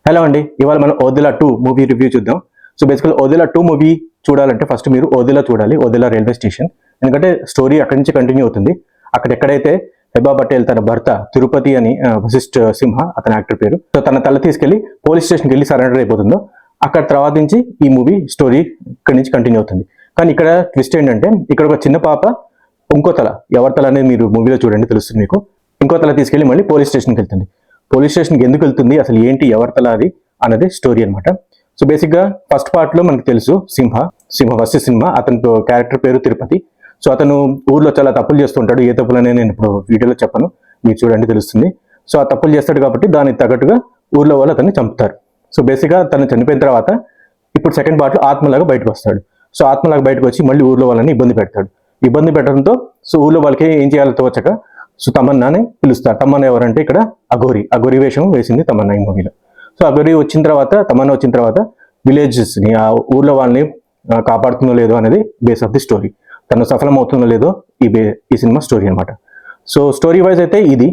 Hello అండి, ఇవాళ మనం ఓదెలా 2 మూవీ రివ్యూ చూద్దాం. సో బేసికల్ ఓదెలా 2 మూవీ చూడాలంటే ఫస్ట్ మీరు ఓదెలా చూడాలి, ఓదెలా రైల్వే స్టేషన్. ఎందుకంటే స్టోరీ అక్కడి నుంచి కంటిన్యూ అవుతుంది. అక్కడ ఎక్కడైతే హెబా పటేల్ తన భర్త తిరుపతి అని వశిష్ఠ సింహ అతని యాక్టర్ పేరు, సో తన తల తీసుకెళ్లి పోలీస్ స్టేషన్కి వెళ్ళి సరెండర్ అయిపోతుందో అక్కడ తర్వాత నుంచి ఈ మూవీ స్టోరీ ఇక్కడి నుంచి కంటిన్యూ అవుతుంది. కానీ ఇక్కడ ట్విస్ట్ ఏంటంటే ఇక్కడ ఒక చిన్న పాప ఇంకో తల, ఎవరి తల అనేది మీరు మూవీలో చూడండి తెలుస్తుంది మీకు. ఇంకో తల తీసుకెళ్లి మళ్ళీ పోలీస్ స్టేషన్కి వెళ్తుంది. పోలీస్ స్టేషన్కి ఎందుకు వెళ్తుంది, అసలు ఏంటి, ఎవరి తల అది అనేది స్టోరీ అనమాట. సో బేసిక్గా ఫస్ట్ పార్ట్లో మనకు తెలుసు వశిష్ఠ సింహ అతని క్యారెక్టర్ పేరు తిరుపతి. సో అతను ఊర్లో చాలా తప్పులు చేస్తుంటాడు. ఏ తప్పులు అనేది నేను ఇప్పుడు వీడియోలో చెప్పను, మీరు చూడండి తెలుస్తుంది. సో ఆ తప్పులు చేస్తాడు కాబట్టి దానికి తగ్గట్టుగా ఊర్లో వాళ్ళు అతన్ని చంపుతారు. సో బేసిక్గా తను చనిపోయిన తర్వాత ఇప్పుడు సెకండ్ పార్ట్లో ఆత్మలాగా బయటకు వస్తాడు. సో ఆత్మలాగా బయటకు వచ్చి మళ్ళీ ఊర్లో వాళ్ళని ఇబ్బంది పెడతాడు. ఇబ్బంది పెట్టడంతో సో ఊర్లో వాళ్ళకి ఏం చేయాలో తోచక సో తమన్నాని పిలుస్తారు. తమన్నా ఎవరంటే ఇక్కడ అఘోరి వేషం వేసింది తమన్నా ఈ మూవీలో. సో అఘోరి వచ్చిన తర్వాత, తమన్నా వచ్చిన తర్వాత విలేజెస్ని, ఆ ఊర్లో వాళ్ళని కాపాడుతుందో లేదో అనేది బేస్ ఆఫ్ ది స్టోరీ. తను సఫలం అవుతుందో లేదో ఈ సినిమా స్టోరీ అనమాట. సో స్టోరీ వైజ్ అయితే ఇది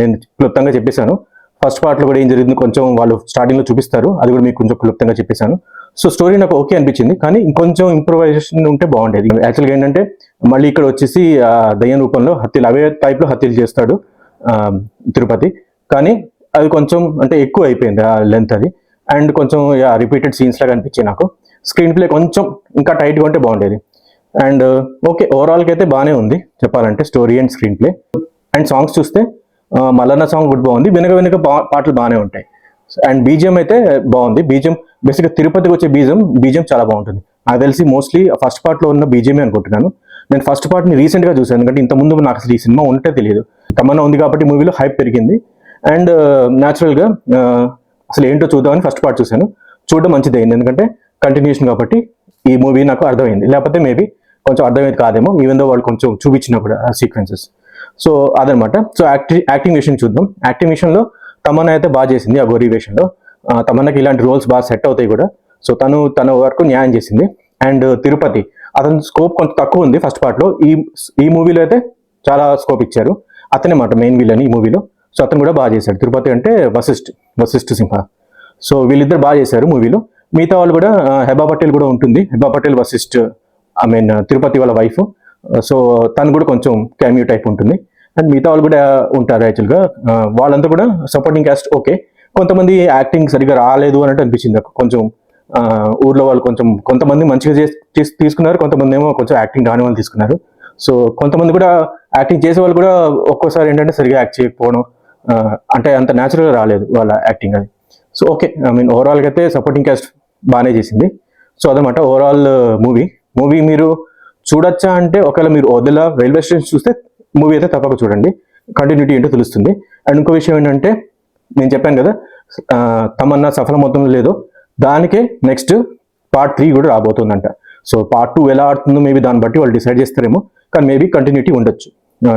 నేను క్లుప్తంగా చెప్పేశాను. ఫస్ట్ పార్ట్లో కూడా ఏం జరిగింది కొంచెం వాళ్ళు స్టార్టింగ్లో చూపిస్తారు, అది కూడా మీకు కొంచెం క్లుప్తంగా చెప్పేశాను. సో స్టోరీ నాకు ఓకే అనిపించింది, కానీ ఇంకొంచెం ఇంప్రూవైజేషన్ ఉంటే బాగుండేది. యాక్చువల్గా ఏంటంటే మళ్ళీ ఇక్కడ వచ్చేసి దయ్యం రూపంలో హత్యలు, అవే టైప్లో హత్యలు చేస్తాడు తిరుపతి. కానీ అది కొంచెం అంటే ఎక్కువ అయిపోయింది ఆ లెంత్ అది, అండ్ కొంచెం రిపీటెడ్ సీన్స్ లాగా అనిపించాయి నాకు. స్క్రీన్ ప్లే కొంచెం ఇంకా టైట్గా ఉంటే బాగుండేది. అండ్ ఓకే, ఓవరాల్కి అయితే బాగానే ఉంది చెప్పాలంటే story and screen play. And songs చూస్తే మల్లన్న సాంగ్ గుడ్ బాగుంది, వెనుక పాటలు బాగానే ఉంటాయి. అండ్ బీజిఎం అయితే బాగుంది. బీజిఎం బేసిక్గా తిరుపతికి వచ్చే బీజిఎం చాలా బాగుంటుంది. నాకు తెలిసి మోస్ట్లీ ఫస్ట్ పార్ట్లో ఉన్న బీజిఎమే అనుకుంటున్నాను. నేను ఫస్ట్ పార్ట్ని రీసెంట్గా చూసాను, ఎందుకంటే ఇంతకుముందు నాకు అసలు ఈ సినిమా ఉంటే తెలియదు. తమన్నా ఉంది కాబట్టి మూవీలో హైప్ పెరిగింది. అండ్ న్యాచురల్గా అసలు ఏంటో చూద్దామని ఫస్ట్ పార్ట్ చూశాను. చూడడం మంచిది అయింది, ఎందుకంటే కంటిన్యూషన్ కాబట్టి ఈ మూవీ నాకు అర్థమైంది. లేకపోతే మేబీ కొంచెం అర్థమైంది కాదేమో, ఈవెన్ దో వాళ్ళు కొంచెం చూపించినా కూడా సీక్వెన్సెస్. సో అదనమాట. సో యాక్టింగ్ విషయం చూద్దాం. యాక్టింగ్ విషయంలో తమన్నా అయితే బాగా చేసింది. అఘోరి వేషంలో తమన్నాకి ఇలాంటి రోల్స్ బాగా సెట్ అవుతాయి కూడా. సో తన వరకు న్యాయం చేసింది. అండ్ తిరుపతి అతని స్కోప్ కొంచెం తక్కువ ఉంది ఫస్ట్ పార్ట్లో. ఈ మూవీలో అయితే చాలా స్కోప్ ఇచ్చారు. అతనే మాట మెయిన్ విలన్ ఈ మూవీలో. సో అతను కూడా బాగా చేశాడు. తిరుపతి అంటే వశిష్ఠ సింహ. సో వీళ్ళిద్దరు బాగా చేశారు మూవీలో. మిగతా వాళ్ళు కూడా హెబా పటేల్ కూడా ఉంటుంది. హెబా పటేల్ తిరుపతి వాళ్ళ వైఫ్. సో తను కూడా కొంచెం క్యామియో టైప్ ఉంటుంది. అండ్ మిగతా వాళ్ళు కూడా ఉంటారు. యాక్చువల్గా వాళ్ళంతా కూడా సపోర్టింగ్ క్యాస్ట్ ఓకే. కొంతమంది యాక్టింగ్ సరిగ్గా రాలేదు అన్నట్టు అనిపించింది. కొంచెం ఊర్లో వాళ్ళు కొంతమంది మంచిగా తీసుకున్నారు, కొంతమంది ఏమో కొంచెం యాక్టింగ్ రాని వాళ్ళు తీసుకున్నారు. సో కొంతమంది కూడా యాక్టింగ్ చేసే వాళ్ళు కూడా ఒక్కోసారి ఏంటంటే సరిగ్గా యాక్ట్ చేయకపోవడం, అంటే అంత న్యాచురల్గా రాలేదు వాళ్ళ యాక్టింగ్ అది. సో ఓకే, ఓవరాల్గా అయితే సపోర్టింగ్ క్యాస్ట్ బాగానే చేసింది. సో అదనమాట ఓవరాల్ మూవీ మీరు చూడొచ్చా అంటే, ఒకవేళ మీరు ఓదెలా రైల్వే స్టేషన్ చూస్తే మూవీ అయితే తప్పక చూడండి, కంటిన్యూటీ ఏంటో తెలుస్తుంది. అండ్ ఇంకో విషయం ఏంటంటే, నేను చెప్పాను కదా తమన్నా సఫలం అవుతుందో లేదో, దానికే నెక్స్ట్ పార్ట్ 3 కూడా రాబోతుందంట. సో పార్ట్ 2 ఎలా ఆడుతుందో మేబీ దాన్ని బట్టి వాళ్ళు డిసైడ్ చేస్తారేమో, కానీ మేబీ కంటిన్యూటీ ఉండొచ్చు,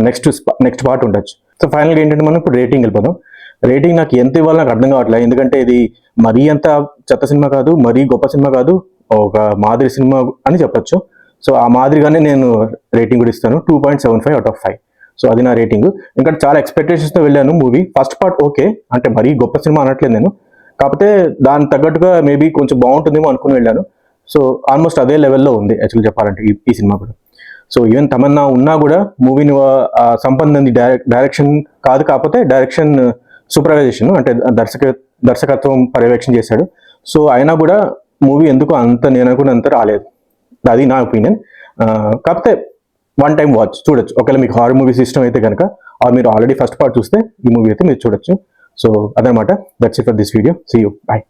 నెక్స్ట్ పార్ట్ ఉండొచ్చు. సో ఫైనల్గా ఏంటంటే మనం ఇప్పుడు రేటింగ్ వెళ్ళిపోదాం. రేటింగ్ నాకు ఎంత ఇవ్వాలో నాకు అర్థం కావట్లేదు, ఎందుకంటే ఇది మరీ అంత చెత్త సినిమా కాదు, మరీ గొప్ప సినిమా కాదు, ఒక మాదిరి సినిమా అని చెప్పొచ్చు. సో ఆ మాదిరిగానే నేను రేటింగ్ కూడా ఇస్తాను, 2.75/5. సో అది నా రేటింగ్. ఇంకా చాలా ఎక్స్పెక్టేషన్స్తో వెళ్ళాను మూవీ. ఫస్ట్ పార్ట్ ఓకే, అంటే మరీ గొప్ప సినిమా అనట్లేదు నేను, కాకపోతే దాని తగ్గట్టుగా మేబీ కొంచెం బాగుంటుందేమో అనుకుని వెళ్ళాను. సో ఆల్మోస్ట్ అదే లెవెల్లో ఉంది యాక్చువల్గా చెప్పాలంటే ఈ సినిమా కూడా. సో ఈవెన్ తమన్నా ఉన్నా కూడా మూవీని సంబంధించి డైరెక్షన్ కాదు, కాకపోతే డైరెక్షన్ సూపర్వైజేషన్ అంటే దర్శకత్వం పర్యవేక్షణ చేశాడు. సో అయినా కూడా మూవీ ఎందుకు అంత నేను అనుకున్నంత రాలేదు, అది నా ఒపీనియన్. కాకపోతే వన్ టైం వాచ్ చూడొచ్చు ఒకవేళ మీకు హారర్ మూవీస్ ఇష్టం అయితే కనుక, మీరు ఆల్రెడీ ఫస్ట్ పార్ట్ చూస్తే ఈ మూవీ అయితే మీరు చూడొచ్చు. సో అదనమాట, that's it for this video. See you, by.